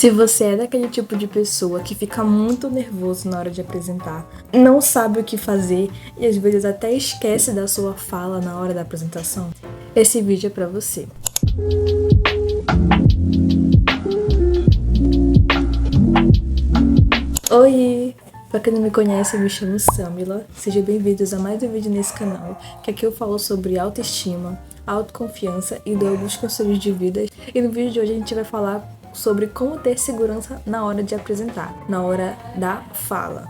Se você é daquele tipo de pessoa que fica muito nervoso na hora de apresentar, não sabe o que fazer e às vezes até esquece da sua fala na hora da apresentação, esse vídeo é pra você. Oi! Pra quem não me conhece, eu me chamo Samila. Sejam bem-vindos a mais um vídeo nesse canal, que aqui eu falo sobre autoestima, autoconfiança e dou alguns conselhos de vida. E no vídeo de hoje a gente vai falar sobre como ter segurança na hora de apresentar, na hora da fala.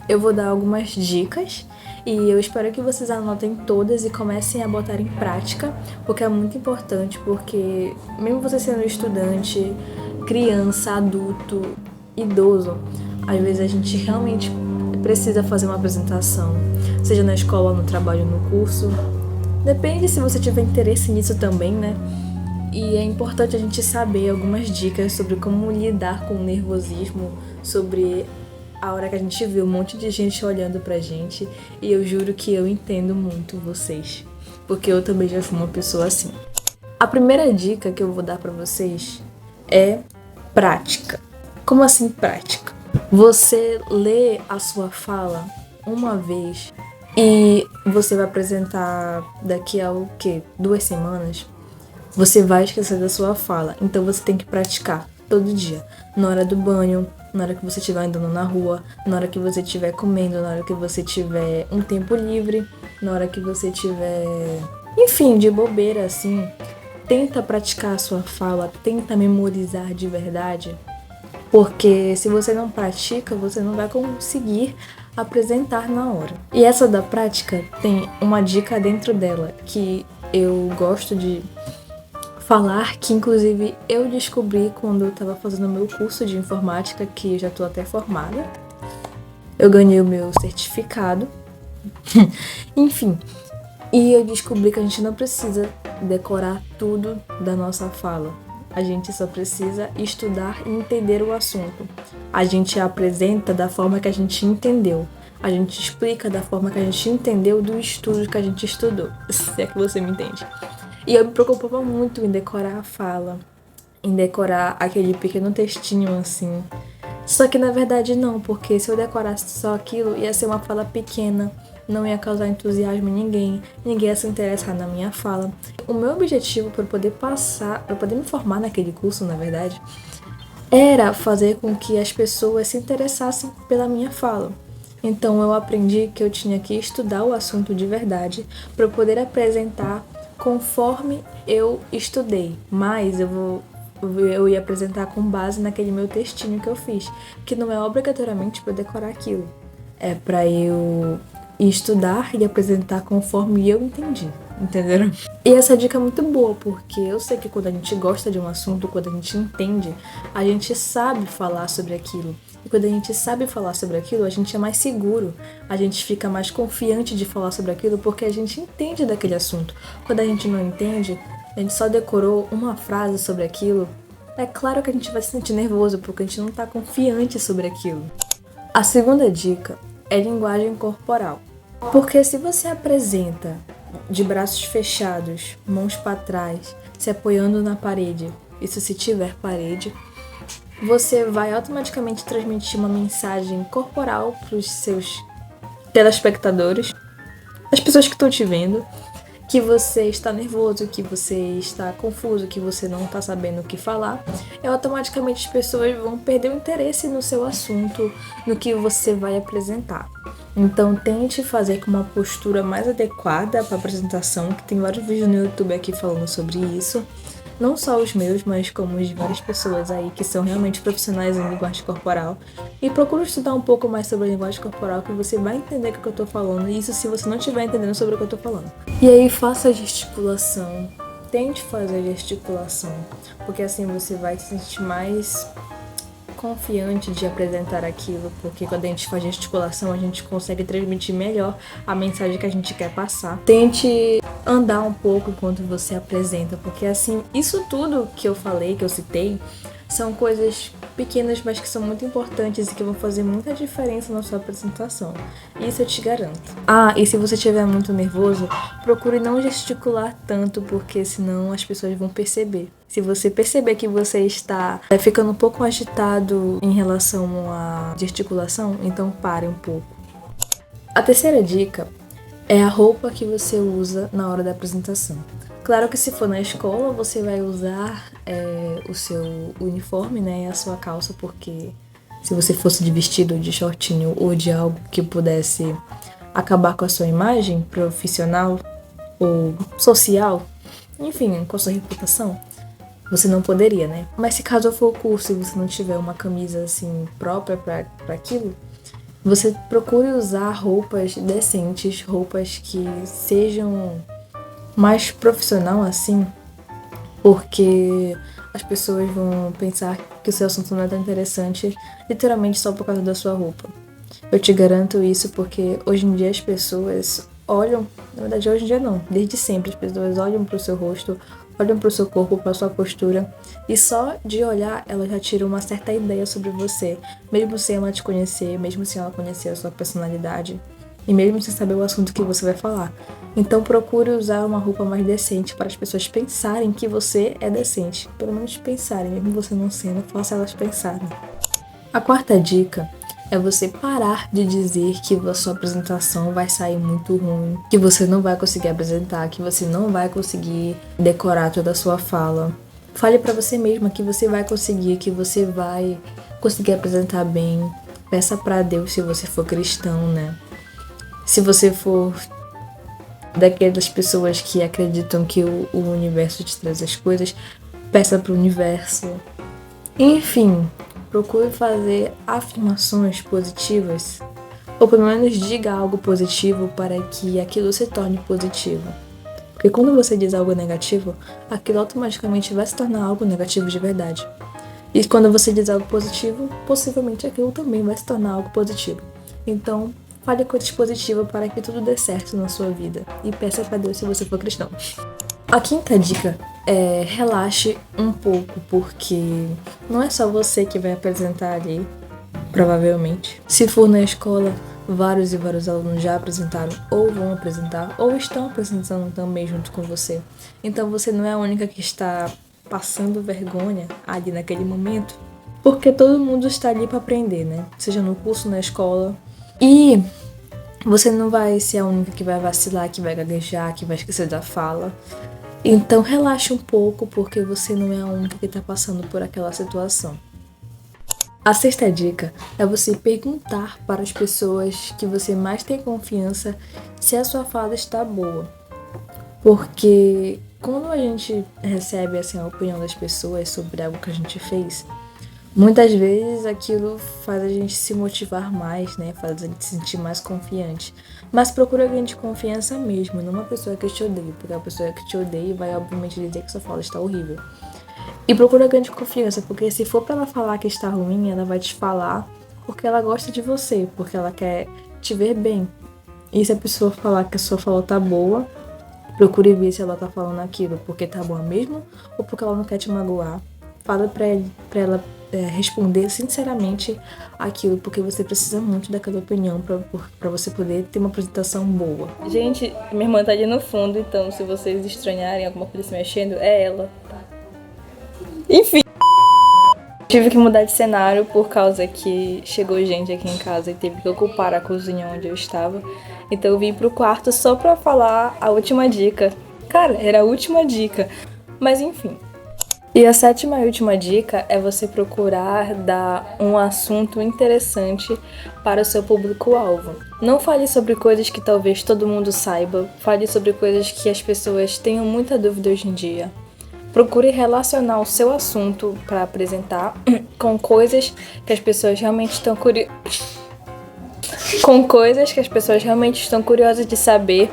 Eu vou dar algumas dicas e eu espero que vocês anotem todas e comecem a botar em prática, porque é muito importante, porque mesmo você sendo estudante, criança, adulto, idoso, às vezes a gente realmente precisa fazer uma apresentação, seja na escola, no trabalho, no curso. Depende se você tiver interesse nisso também, né? E é importante a gente saber algumas dicas sobre como lidar com o nervosismo, sobre a hora que a gente vê um monte de gente olhando pra gente. E eu juro que eu entendo muito vocês, porque eu também já fui uma pessoa assim. A primeira dica que eu vou dar pra vocês é prática. Como assim prática? Você lê a sua fala uma vez e você vai apresentar daqui a 2 semanas, você vai esquecer da sua fala. Então você tem que praticar todo dia, na hora do banho, na hora que você estiver andando na rua, na hora que você estiver comendo, na hora que você tiver um tempo livre, na hora que você tiver, enfim, de bobeira assim. Tenta praticar a sua fala, tenta memorizar de verdade. Porque se você não pratica, você não vai conseguir apresentar na hora. E essa da prática tem uma dica dentro dela que eu gosto de falar, que inclusive eu descobri quando eu tava fazendo o meu curso de informática, que eu já tô até formada. Eu ganhei o meu certificado. Enfim. E eu descobri que a gente não precisa decorar tudo da nossa fala. A gente só precisa estudar e entender o assunto. A gente apresenta da forma que a gente entendeu. A gente explica da forma que a gente entendeu do estudo que a gente estudou. Se é que você me entende. E eu me preocupava muito em decorar a fala, em decorar aquele pequeno textinho assim. Só que na verdade não, porque se eu decorasse só aquilo, ia ser uma fala pequena, não ia causar entusiasmo em ninguém ia se interessar na minha fala. O meu objetivo para poder passar, para poder me formar naquele curso, na verdade, era fazer com que as pessoas se interessassem pela minha fala. Então eu aprendi que eu tinha que estudar o assunto de verdade para poder apresentar conforme eu estudei, mas eu ia apresentar com base naquele meu textinho que eu fiz, que não é obrigatoriamente para decorar aquilo, é para eu estudar e apresentar conforme eu entendi, entenderam? E essa dica é muito boa, porque eu sei que quando a gente gosta de um assunto, quando a gente entende, a gente sabe falar sobre aquilo. E quando a gente sabe falar sobre aquilo, a gente é mais seguro, a gente fica mais confiante de falar sobre aquilo porque a gente entende daquele assunto. Quando a gente não entende, a gente só decorou uma frase sobre aquilo, é claro que a gente vai se sentir nervoso porque a gente não tá confiante sobre aquilo. A segunda dica é linguagem corporal. Porque se você apresenta de braços fechados, mãos para trás, se apoiando na parede, isso se tiver parede, você vai automaticamente transmitir uma mensagem corporal para os seus telespectadores, as pessoas que estão te vendo, que você está nervoso, que você está confuso, que você não está sabendo o que falar, e automaticamente as pessoas vão perder o interesse no seu assunto, no que você vai apresentar. Então tente fazer com uma postura mais adequada para a apresentação, que tem vários vídeos no YouTube aqui falando sobre isso. Não só os meus, mas como os de várias pessoas aí que são realmente profissionais em linguagem corporal. E procure estudar um pouco mais sobre a linguagem corporal, que você vai entender o que eu tô falando. E isso se você não estiver entendendo sobre o que eu tô falando. E aí faça a gesticulação. Tente fazer a gesticulação, porque assim você vai se sentir mais confiante de apresentar aquilo, porque quando a gente faz gesticulação, a gente consegue transmitir melhor a mensagem que a gente quer passar. Tente andar um pouco enquanto você apresenta, porque assim, isso tudo que eu falei, que eu citei, são coisas pequenas, mas que são muito importantes e que vão fazer muita diferença na sua apresentação. Isso eu te garanto. Ah, e se você estiver muito nervoso, procure não gesticular tanto, porque senão as pessoas vão perceber. Se você perceber que você está ficando um pouco agitado em relação à gesticulação, então pare um pouco. A terceira dica é a roupa que você usa na hora da apresentação. Claro que se for na escola, você vai usar o seu uniforme, né, e a sua calça, porque se você fosse de vestido, de shortinho ou de algo que pudesse acabar com a sua imagem profissional ou social, enfim, com a sua reputação, você não poderia, né? Mas se caso for o curso e você não tiver uma camisa assim própria para aquilo, você procure usar roupas decentes, roupas que sejam mais profissional assim, porque as pessoas vão pensar que o seu assunto não é tão interessante literalmente só por causa da sua roupa. Eu te garanto isso porque hoje em dia as pessoas olham, na verdade hoje em dia não, desde sempre as pessoas olham para o seu rosto, olham para o seu corpo, para a sua postura, e só de olhar elas já tiram uma certa ideia sobre você, mesmo sem ela te conhecer, mesmo sem ela conhecer a sua personalidade, e mesmo sem saber o assunto que você vai falar. Então procure usar uma roupa mais decente para as pessoas pensarem que você é decente. Pelo menos pensarem, mesmo você não sendo, faça elas pensarem. A quarta dica é você parar de dizer que a sua apresentação vai sair muito ruim, que você não vai conseguir apresentar, que você não vai conseguir decorar toda a sua fala. Fale pra você mesma que você vai conseguir, que você vai conseguir apresentar bem. Peça pra Deus se você for cristão, né? Se você for daquelas pessoas que acreditam que o universo te traz as coisas, peça pro universo. Enfim, procure fazer afirmações positivas, ou pelo menos diga algo positivo para que aquilo se torne positivo. Porque quando você diz algo negativo, aquilo automaticamente vai se tornar algo negativo de verdade. E quando você diz algo positivo, possivelmente aquilo também vai se tornar algo positivo. Então, fale coisas positivas para que tudo dê certo na sua vida. E peça para Deus se você for cristão. A quinta dica é relaxe um pouco, porque não é só você que vai apresentar ali, provavelmente. Se for na escola, vários e vários alunos já apresentaram, ou vão apresentar, ou estão apresentando também junto com você. Então você não é a única que está passando vergonha ali naquele momento, porque todo mundo está ali para aprender, né? Seja no curso, na escola. E você não vai ser a única que vai vacilar, que vai gaguejar, que vai esquecer da fala. Então relaxe um pouco, porque você não é a única que está passando por aquela situação. A sexta dica é você perguntar para as pessoas que você mais tem confiança se a sua fala está boa. Porque quando a gente recebe assim, a opinião das pessoas sobre algo que a gente fez, muitas vezes aquilo faz a gente se motivar mais, né? Faz a gente se sentir mais confiante. Mas procura alguém de confiança mesmo, não uma pessoa que te odeia, porque a pessoa que te odeia vai obviamente dizer que sua fala está horrível. E procura alguém de confiança, porque se for pra ela falar que está ruim, ela vai te falar porque ela gosta de você, porque ela quer te ver bem. E se a pessoa falar que a sua fala tá boa, procure ver se ela tá falando aquilo porque tá boa mesmo ou porque ela não quer te magoar. Fala pra ela responder sinceramente aquilo, porque você precisa muito daquela opinião pra você poder ter uma apresentação boa. Gente, minha irmã tá ali no fundo, então se vocês estranharem alguma coisa se mexendo, é ela. Enfim, tive que mudar de cenário por causa que chegou gente aqui em casa e teve que ocupar a cozinha onde eu estava. Então eu vim pro quarto só pra falar a última dica. Cara, era a última dica. Mas enfim. E a sétima e última dica é você procurar dar um assunto interessante para o seu público-alvo. Não fale sobre coisas que talvez todo mundo saiba, fale sobre coisas que as pessoas tenham muita dúvida hoje em dia. Procure relacionar o seu assunto para apresentar com coisas que as pessoas realmente estão curiosas de saber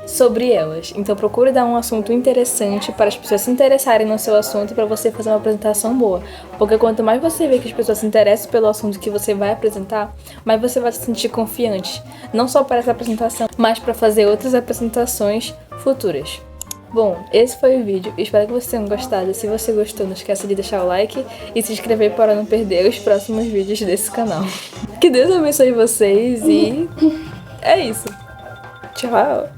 sobre elas. Então procure dar um assunto interessante para as pessoas se interessarem no seu assunto e para você fazer uma apresentação boa. Porque quanto mais você vê que as pessoas se interessam pelo assunto que você vai apresentar, mais você vai se sentir confiante. Não só para essa apresentação, mas para fazer outras apresentações futuras. Bom, esse foi o vídeo, espero que vocês tenham gostado. Se você gostou, não esqueça de deixar o like e se inscrever para não perder os próximos vídeos desse canal. Que Deus abençoe vocês e é isso. Tchau!